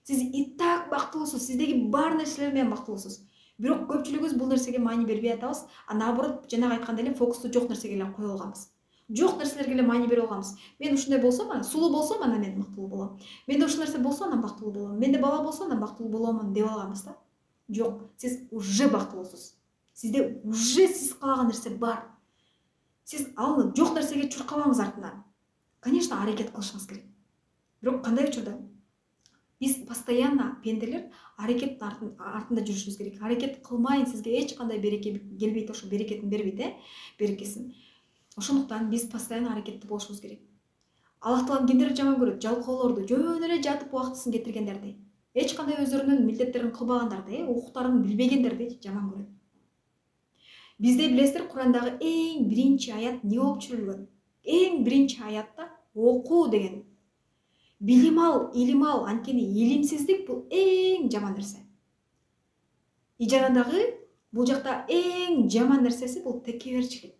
Сиз и так бактылуусуз, сиздеги бар нерселер менен бактылуусуз. Бирок көпчүлүгүбүз бул нерсеге маани бербей атабыз, наоборот, жанагы айткандай эле фокусту жок нерсеге эле коюп алганбыз. Жок нерселерге эле маани берип алганбыз. Мен ушундай болсом, сулуу болсом, анан мен бактылуу болом. Менде ушул нерсе болсо, анан бактылуу болом. Менде бала болсо, анан бактылуу боломун деп алганбыз да. Жок, сиз уже бактылуусуз. Сизде уже сиз каалаган нерсе бар. Сиз ал жок нерсеге чуркабаңыз артынан. Конечно, аракет кылышыңыз керек. Бирок кандай учурда? Биз постоянно пенделер аракеттин артында жүрүшүбүз керек. Аракет кылмайын, сизге эч кандай береке келбейт, ошо берекетин бербейт, берекесин. Ошондуктан биз постоянно аракетте болушубуз керек. Аллах Таалам кимдерди жаман көрөт? Жалкоолорду, жөн эле жатып убактысын кетиргендерди. Эч кандай өздөрүнүн милдеттерин кылбагандарды, укуктарын билбегендерди жаман көрөт. Бизде билесиздер, Курандагы эң биринчи аят не болуп түшүрүлгөн? Эң биринчи аятта окуу деген. Билим ал, илим ал, анткени илимсиздик бул эң жаман нерсе. Ижанадагы бул жакта эң жаман нерсеси бул текеберчилик.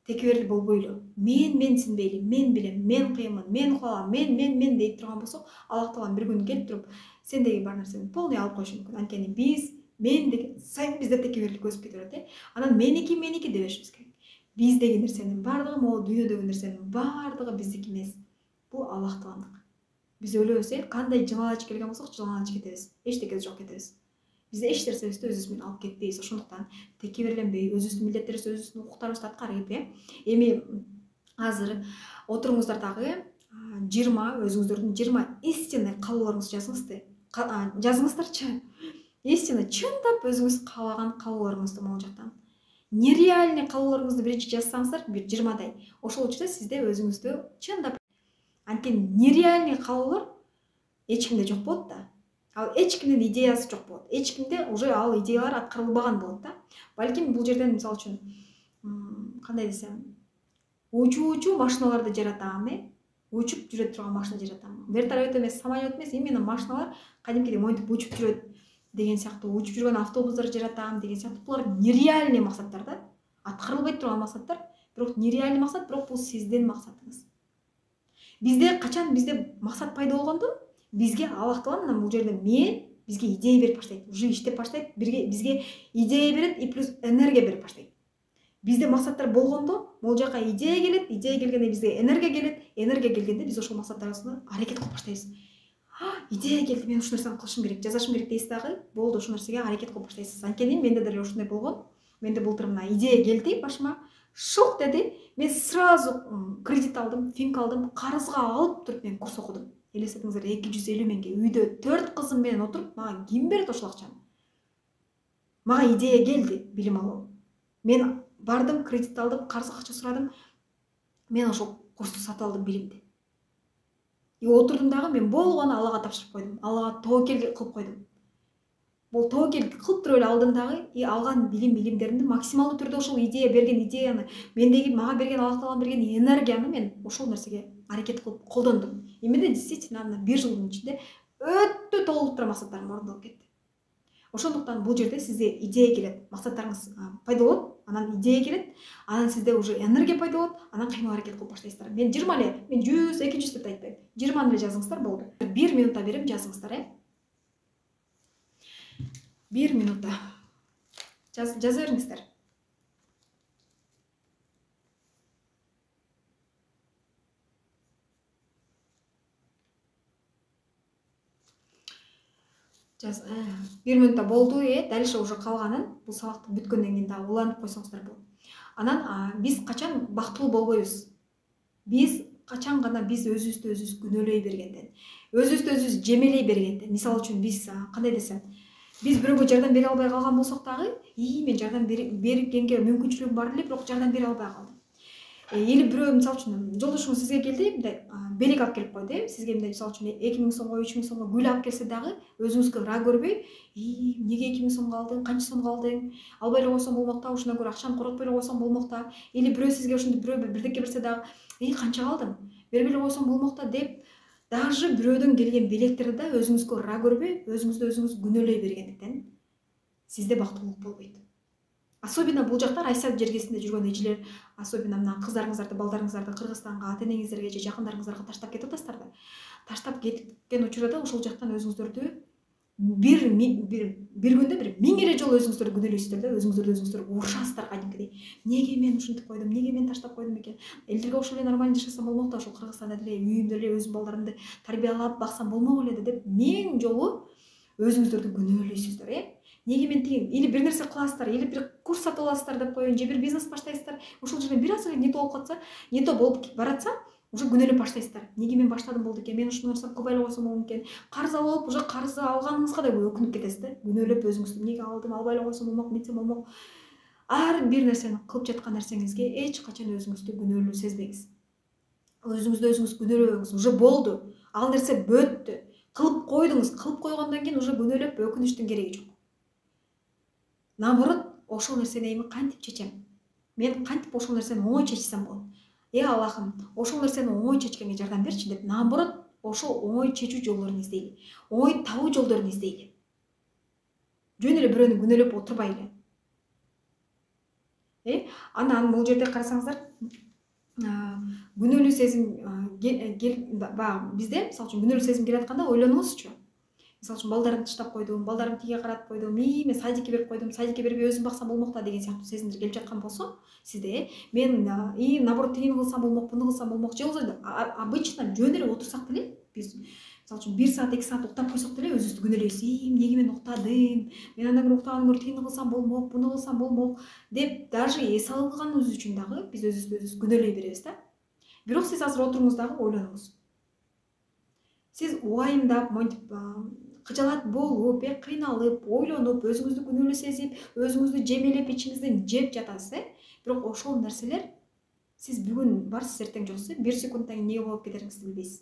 Текеберлик болбой эле. Мен синбейли, мен билем, мен кыйынмын, мен кылам, мен дейт турган болсок, Аллах Таалам бир күн келип туруп, сендеги бар нерсени полный алып коюшу мүмкүн. Анткени биз мен деген сайын бизде текеберлик өсүп кете берет, Анан меники дебешибиз керек. Биздеги нерсенин бардыгы, могу дүйнөдөгү нерсенин бардыгы биздики эмес. Бул Аллах Тааландык. Биз өлөбүз, кандай жалаңач келген болсок, жалаңач кетебиз. Эчтекеси жок кетебиз. Биз эч нерсебизди өзүбүз менен алып кетпейбиз. Ошондуктан текеберленбей, өзүбүздүн милдеттерибизди, өзүбүздүн укуктарыбызды аткарып, эми азыр отуруңуздар дагы 20 өзүңүздөрдүн 20 истинный каалоолоруңузду жазыңызды. Жазыңыздарчы. Истинный, чындап өзүңүз каалаган каалоолоруңузду могул жактан. Нереальный каалоолоруңузду биринчи жазсаңыздар, бир 20дай. Ошол учурда сизде өзүңүздү чындап, анткени нереальный каалоолор эч кимде жок болот да. Ал эч кимдин идеясы жок болот. Эч кимде уже ал идеялар аткарылбаган болот да. Балким бул жерден мисалы үчүн кандай десем, учуучу машиналарды жаратам, учуп жүрө турган машина жаратам. Вертолет эмес, самолет эмес, именно машиналар кадимкидей монтип учуп жүрөт деген сыяктуу, учуп жүргөн автобустар жаратам деген сыяктуу. Булар нереальный максаттар да. Аткарылбай турган максаттар, бирок нереальный максат, бирок бул сиздин максатыңыз. Бизде максат пайда болгондо, бизге Аллах Таала мына бул жерде бизге идея берип баштайт, уже иштеп баштайт, бизге идея берет и плюс энергия берип баштайт. Бизде максаттар болгондо, могул жака идея келет, идея келгенде бизге энергия келет, энергия келгенде биз ошол максаттарыбызды аракет кылып баштайбыз. Идея келди, мен ушул нерсени кылышым керек, жазышым керек дейсиз дагы, болду, ошол нерсеге аракет кылып баштайсыз. Анткени менде деле ошондой болгон. Менде былтыр мына идея келди башыма, шук деди, мен сразу кредит алдым, финк алдым, карызга алып туруп мен курс окудум. Элестетиңиздер, 250 миңге үйдө 4 кызым менен отуруп, мага ким берет ошол акчаны? Мага идея келди, билим алуу. Мен бардым, кредит алдым, карызга акча сурадым. Мен ошол курсту сатып алдым, билимди. И отурдум дагы, мен болгону Аллага тапшырып койдум. Аллага тобокел кылып койдум. Бул тобокел кылып туруп эле алдым дагы, и алган билимдеримди максималдуу түрдө ошол идея берген идеяны, мендеги мага берген Аллах Таалам берген энергияны мен ошол нерсеге аракет кылып колдондум. И менде действительно мына 1 жылдын ичинде өтө толуктуу максаттарым орундалып кетти. Ошондуктан бул жерде сизде идея келет, максаттарыңыз пайда болот, анан идея келет, анан сизде уже энергия пайда болот, анан кыймыл аракет кылып баштайсыздар. Мен 20 эле, мен 100, 200 деп айтпайм. 20 эле жазыңыздар болду. 1 минутта берем, жазыңыздар, 1 минутта. Жаза бериңиздер. Жаз, 1 минутта болду, дальше уже калганын бул сабакты бүткөндөн кийин дагы улантып койсоңуздар болот. Анан биз качан бактылуу болбойбуз? Биз качан гана биз өзүбүздү өзүбүз күнөөлөй бергенден, өзүбүздү өзүбүз жемелей бергенден. Мисалы үчүн биз кандай десем, биз бирөөгө жардам бере албай калган болсок дагы, мен жардам бергенге мүмкүнчүлүгүм бар эле, бирок жардам бере албай калдым. Или бирөө мисалы үчүн жолдошуңуз сизге келди, мындай белек алып келип койду, сизге мындай мисалы үчүн 2000 сомго, 3000 сомго гүл алып келсе дагы, өзүңүзгө ыра көрбөй, эмнеге 2000 сомго алдың, канча сомго алдың, албай эле койсоң болмок да, ушундан көрө акчаны коротпой эле койсоң болмок да. Или бирөө сизге ошондой бирөө бирдеке берсе дагы, канчага алдың, бербей эле койсоң болмок да деп, даже бирөөдөн келген белектерди да өзүңүзгө ыра көрбөй, өзүңүздү өзүңүз күнөөлөй бергендиктен сизде бактылуулук болбойт. Особенно бул жакта Россия жергесинде жүргөн эжелер, особенно мына кыздарыңыздарды, балдарыңыздарды Кыргызстанга, ата-энеңиздерге же жакындарыңыздарга таштап кетип атасыздар да. Таштап кеткен учурда ошол жактан өзүңүздөрдү бир күндө 1000 эле жолу өзүңүздөрдү күнөөлөйсүздөр да, өзүңүздөрдү урушасыздар кадимкидей. Неге мен ушинтип койдум, неге мен таштап койдум экен? Элдерге ошол эле нормально жашасам болмок да, ошол Кыргызстанда деле үйүмдө эле өзүмдүн балдарымды тарбиялап баксам болмок эле деп 1000 жолу өзүңүздөрдү күнөөлөйсүздөр, Неге мен тигин, или бир нерсе кыласыздар, или бир курс сатып аласыздар деп коеюн, же бир бизнес баштайсыздар. Ошол жерден бир аз эле не болуп калса, не то болуп баратса, уже күнөөлөп баштайсыздар. Неге мен баштадым болду экен, мен ушуну нерсени кылбай эле койсом болмок экен. Карыз алып, уже карызды алганыңызга да өкүнүп кетесиз да. Күнөөлөп өзүңүздү эмнеге алдым, албай эле койсом болмок, мынтсем болмок. Ар бир нерсени кылып жаткан нерсеңизге эч качан өзүңүздү күнөөлүү сезбеңиз. Өзүңүздү өзүңүз күнөөлөбөңүз. Уже болду. Ал нерсе бөттү. Кылып койдуңуз. Кылып койгондон кийин уже күнөөлөп өкүнүштүн кереги жок. Наоборот, ошол нерсени эми кантип чечем, мен кантип ошол нерсени оңой чечсем болот, Аллахым ошол нерсени оңой чечкенге жардам берчи деп, наоборот ошол оңой чечүү жолдорун издейли, оңой табуу жолдорун издейли. Жөн эле бирөөнү күнөөлөп отурбайлы. Анан бул жерде карасаңыздар, күнөөлүү сезим баягы бизде мисалы үчүн күнөөлүү сезим келатканда ойлонуңузчу. Мисалы үчүн балдарымды таштап койдум, балдарымды тиге каратып койдум, мен садикке берип койдум, садикке бербей өзүм баксам болмок да деген сыяктуу сезимдер келип жаткан болсо, сизде мен наоборот тигини кылсам болмок, буну кылсам болмок, же болбосо обычно жөн эле отурсак деле биз мисалы үчүн 1 саат 2 саат уктап койсок деле өзүбүздү күнөөлөйбүз. Эмнеге мен уктадым? Мен андан көрө уктагандан көрө тигини кылсам болмок, буну кылсам болмок деп даже эс алганыбыз үчүн дагы биз өзүбүздү күнөөлөй беребиз да. Бирок сиз азыр отуруңуз дагы ойлонуңуз. Сиз убайымдап, монтип кыжалат болуп, кыйналып, ойлонуп, өзүңүздү күнөөлүү сезип, өзүңүздү жемелеп, ичиңизден жеп жатасыз, бирок ошол нерселер сиз бүгүн барсыз, эртең жоксуз, 1 секундтан кийин эмне болуп кетериңизди билбейсиз.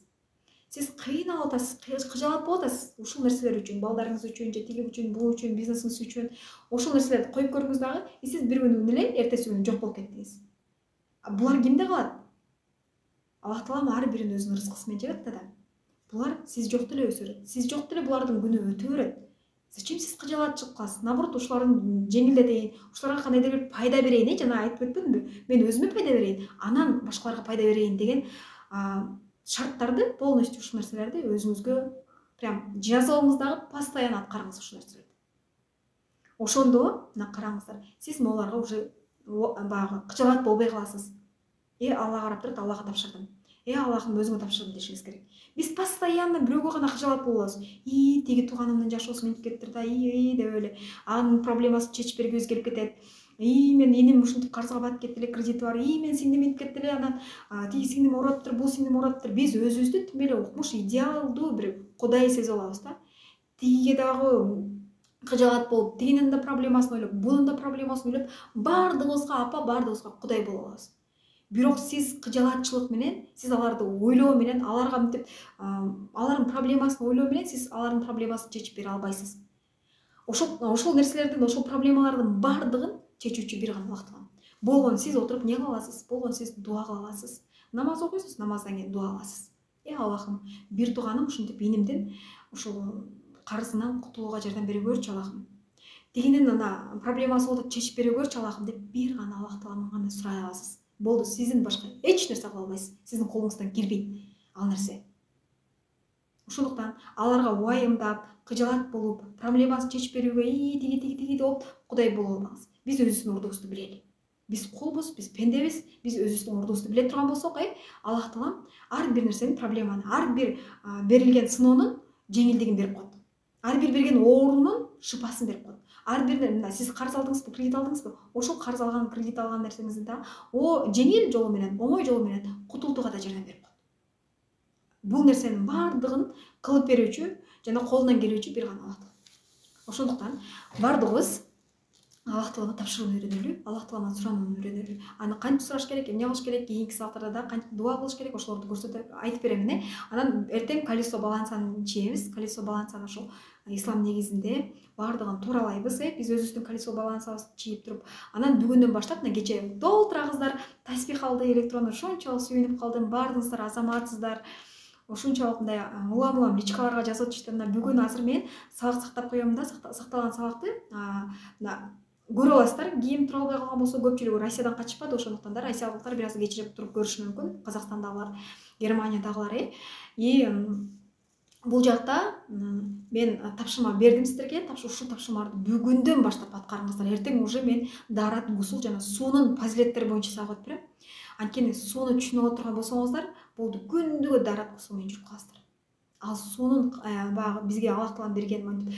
Сиз кыйналып атасыз, кыжалат болуп атасыз ушул нерселер үчүн, балдарыңыз үчүн, же тиги үчүн, бул үчүн, бизнесиңиз үчүн. Ошол нерселерди коюп көрүңүз дагы, сиз бир күнү эле эртеси күнү жок болуп кеттиңиз. Булар кимде калат? Аллах таалам ар бирин өзүнүн рызкысы менен жибет да. Булар сиз жок деле өсөрөт. Сиз жок деле булардын күнү өтө берет. Зачем сиз кыжалат чыгып каласыз? Наоборот, ушулардын жеңилдетейин, ушуларга кандайдыр бир пайда берейин, жана айтып өтпөдүмбү? Мен өзүмө пайда берейин, анан башкаларга пайда берейин деген шарттарды полностью ушул нерселерди өзүңүзгө прям жазабыңыз дагы постоянно аткарыңыз ушул нерселерди. Ошондо мына караңыздар, сиз могуларга уже баягы кыжалат болбой каласыз. Алла карап турат, Аллага тапшырдым. Аллахым өзүңө тапшырдым дешиңиз керек. Биз постоянно бирөөгө гана кыжалат болобуз. Тиги тууганымдын жашоосу мынтип кетиптир да, деп эле анын проблемасын чечип бергибиз келип кетет. Мен энем ушинтип карызга батып кетти эле, кредити бар. Мен сиңдим мынтип кетти эле, анан тиги сиңдим уураттыр, бул сиңдим уураттыр. Биз өзүбүздү тим эле укмуш, идеалдуу бир кудай сезип алабыз да. Тигиге дагы кыжалат болуп, тигинин да проблемасын ойлоп, бунун да проблемасын ойлоп, баардыгыбызга апа, баардыгыбызга кудай болуп алабыз. Бирок сиз кыжалатчылык менен, сиз аларды ойлоо менен, аларга мынтип алардын проблемасын ойлоо менен сиз алардын проблемасын чечип бере албайсыз. Ошол нерселердин, ошол проблемалардын баардыгын чечүүчү бир гана Аллах таалам. Болгон сиз отуруп не кыла аласыз? Болгон сиз дуа кыла аласыз. Намаз окуйсуз, намаздан кийин дуа кыласыз. Аллахым, бир тууганым ушинтип инимдин ушул карызынан кутулууга жардам бере көрчү Аллахым. Тигинин ана проблемасы болуп чечип бере көрчү Аллахым деп бир гана Аллах тааламдан гана сурай аласыз. Болду, сиздин башка эч нерсе кыла албайсыз. Сиздин колуңуздан келбейт ал нерсе. Ошондуктан аларга убайымдап, кыжалат болуп, проблемасын чечип берүүгө тиги деп кудай боло албаңыз. Биз өзүбүздүн ордубузду билели. Биз кулбуз, биз пендебиз, биз өзүбүздүн ордубузду биле турган болсок, Аллах таалам ар бир нерсенин проблеманы, ар бир берилген сыноонун жеңилдигин берип коет. Ар бир берген оорунун шыпасын берип коет. Ар бир сиз карыз алдыңызбы, кредит алдыңызбы? Ошол карыз алган, кредит алган нерсеңизди да жеңил жолу менен, оңой жолу менен кутултууга да жардам берип коет. Бул нерсенин баардыгын кылып берүүчү жана колунан келүүчү бир гана Аллах таалам. Ошондуктан баардыгыбыз Аллах таалага тапшырууну үйрөнөлү, Аллах тааламан суранууну үйрөнөлү. Аны кантип сураш керек, эмне кылыш керек, кийинки сабактарда да кантип дуа кылыш керек, ошолорду көрсөтүп айтып берем. Анан эртең колесо балансаны чийебиз. Колесо балансаны ошол ислам негизинде баардыгын тууралайбыз. Биз өзүбүздүн колесо балансыбызды чийип туруп, анан бүгүндөн баштап мына кече толтура кыздар таспих алды, электронду ушунчалык сүйүнүп калдым. Баардыгыңыздар азаматсыздар. Ушунчалык мындай улам личкаларга жазып атышты. Мына бүгүн азыр мен сабак сактап коём да, сакталган сабакты көрө аласыздар. Кийим тура албай калган болсо көпчүлүгү Россиядан качышпады, ошондуктан да россиялыктар бир аз кечирип туруп көрүшү мүмкүн. Казакстандагылар, Германиядагылар. Бул жакта мен тапшырма бердим сиздерге. Ушул тапшырмаларды бүгүндөн баштап аткарыңыздар. Эртең уже мен даарат, гусул жана суунун фазилеттери боюнча сабак өтүп берем. Анткени сууну түшүнүп отурган болсоңуздар, болду, күндүгө даарат, гусул менен жүрүп каласыздар. Ал суунун баягы бизге Аллах таалам берген,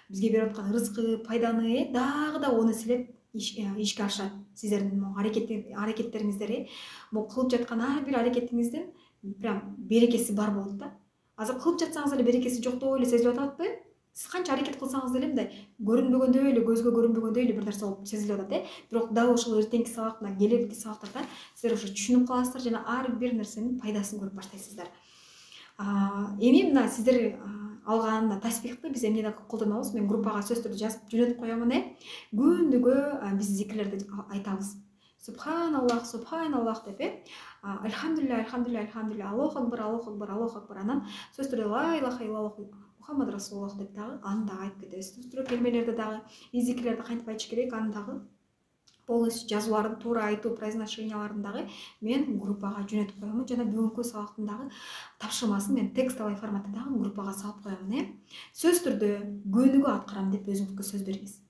бизге берип аткан рызкы, пайданы дагы да оны силеп ишке ашат. Сиздердин аракеттериңиздер, могу кылып жаткан ар бир аракетиңиздин прям берекеси бар болот да. Азыр кылып жатсаңыз эле берекеси жоктой эле сезилип атпайбы? Сиз канча аракет кылсаңыз деле мындай көрүнбөгөндөй эле, көзгө көрүнбөгөндөй эле бир нерсе болуп сезилип атат. Бирок дал ошол эртеңки сабакта, келерки сабактарда сиздер уже түшүнүп каласыздар жана ар бир нерсенин пайдасын көрүп баштайсыздар. Эми мына сиздер алган таспихти биз эмнеде колдонобуз? Мен группага сөз түрдө жазып жөнөтүп коёмун. Күндүгө биз зикирлерди айтабыз. Субханаллах, субханаллах деп, альхамдулилля, альхамдулилля, альхамдулилля, Аллаху акбар, Аллаху акбар, Аллаху акбар. Анан сөз түрдө ла илаха иллаллах Мухаммад расулуллах деп дагы аны дагы айтып кетебиз. Сөз түрдө келмелерди дагы, зикирлерди кантип айтыш керек, аны дагы полностью жазууларын туура айтуу произношенияларын дагы мен группага жөнөтүп коёмун. Жана бүгүнкү сабактын дагы тапшырмасын мен текстовый форматта дагы группага салып коёмун. Сөз түрдө күнүгө аткарам деп өзүңүзгө сөз бериңиз.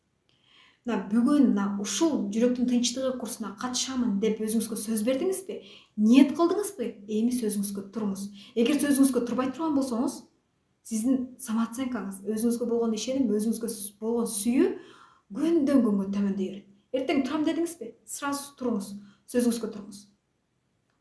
Бүгүн ушул жүрөктүн тынчтыгы курсуна катышамын деп өзүңүзгө сөз бердиңизби? Ниет кылдыңызбы? Эми сөзүңүзгө туруңуз. Эгер сөзүңүзгө турбай турган болсоңуз, сиздин самооценкаңыз, өзүңүзгө болгон ишеним, өзүңүзгө болгон сүйүү күндөн күнгө төмөндөй берет. Эртең турам дедиңизби? Сразу туруңуз, сөзүңүзгө туруңуз.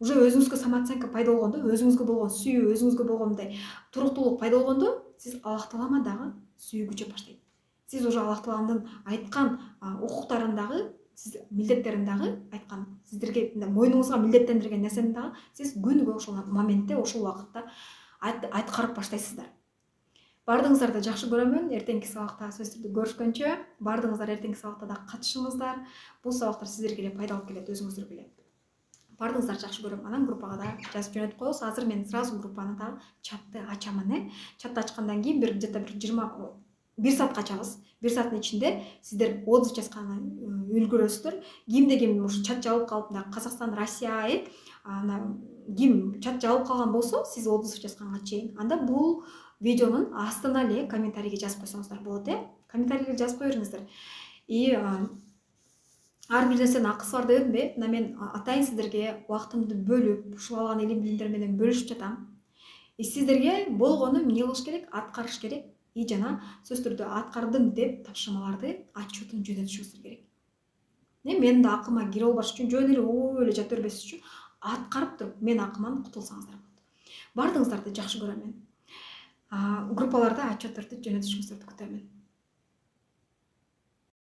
Уже өзүңүзгө самооценка пайда болгондо, өзүңүзгө болгон сүйүү, өзүңүзгө болгон мындай туруктуулук пайда болгондо, сиз Аллах Таалама дагы сүйүү күчөп баштайт. Сиз уже Аллах Тааланын айткан укуктарын дагы, сиз милдеттерин дагы айткан, сиздерге мойнуңузга милдеттендирген нерсени дагы сиз күнүгө ошол моментте, ошол убакытта айткарып баштайсыздар. Бардыгыңыздарды жакшы көрөмүн. Эртеңки сабакта сөз түрдө көрүшкөнчө, бардыгыңыздар эртеңки сабакта да катышыңыздар. Бул сабактар сиздерге эле пайдалуу келет, өзүңүздөргө эле. Бардыгыңыздарды жакшы көрөм. Анан группага да жазып жөнөтүп коебуз. Азыр мен сразу группаны да чатты ачамын. Чатты ачкандан кийин где-то 1 саатка ачабыз. 1 сааттын ичинде сиздер отзыв жазганы үлгүрөсүздөр. Кимде ким ушу чат жабылып калып, Казакстан, Россия, ким чат жабылып калган болсо, сиз отзыв жазганга чейин, анда бул видеонун астына эле комментарийге жазып койсоңуздар болот. Комментарийге жазып кое бериңиздер. Ар бир нерсенин акысы бар дебедимби? Мына мен атайын сиздерге убактымды бөлүп, ушул алган илим билимдер менен бөлүшүп жатам. Сиздерге болгону эмне кылыш керек? Аткарыш керек. Жана сөз түрдө аткардым деп тапшырмаларды отчетун жөнөтүшүңүздөр керек. Менин да акыма кире албаш үчүн, жөн эле ой эле жата бербес үчүн аткарып туруп, мен акыман кутулсаңыздар болот. Бардыгыңыздарды жакшы көрөм мен. Группаларда отчетторду жөнөтүшүңүздөрдү күтөмүн.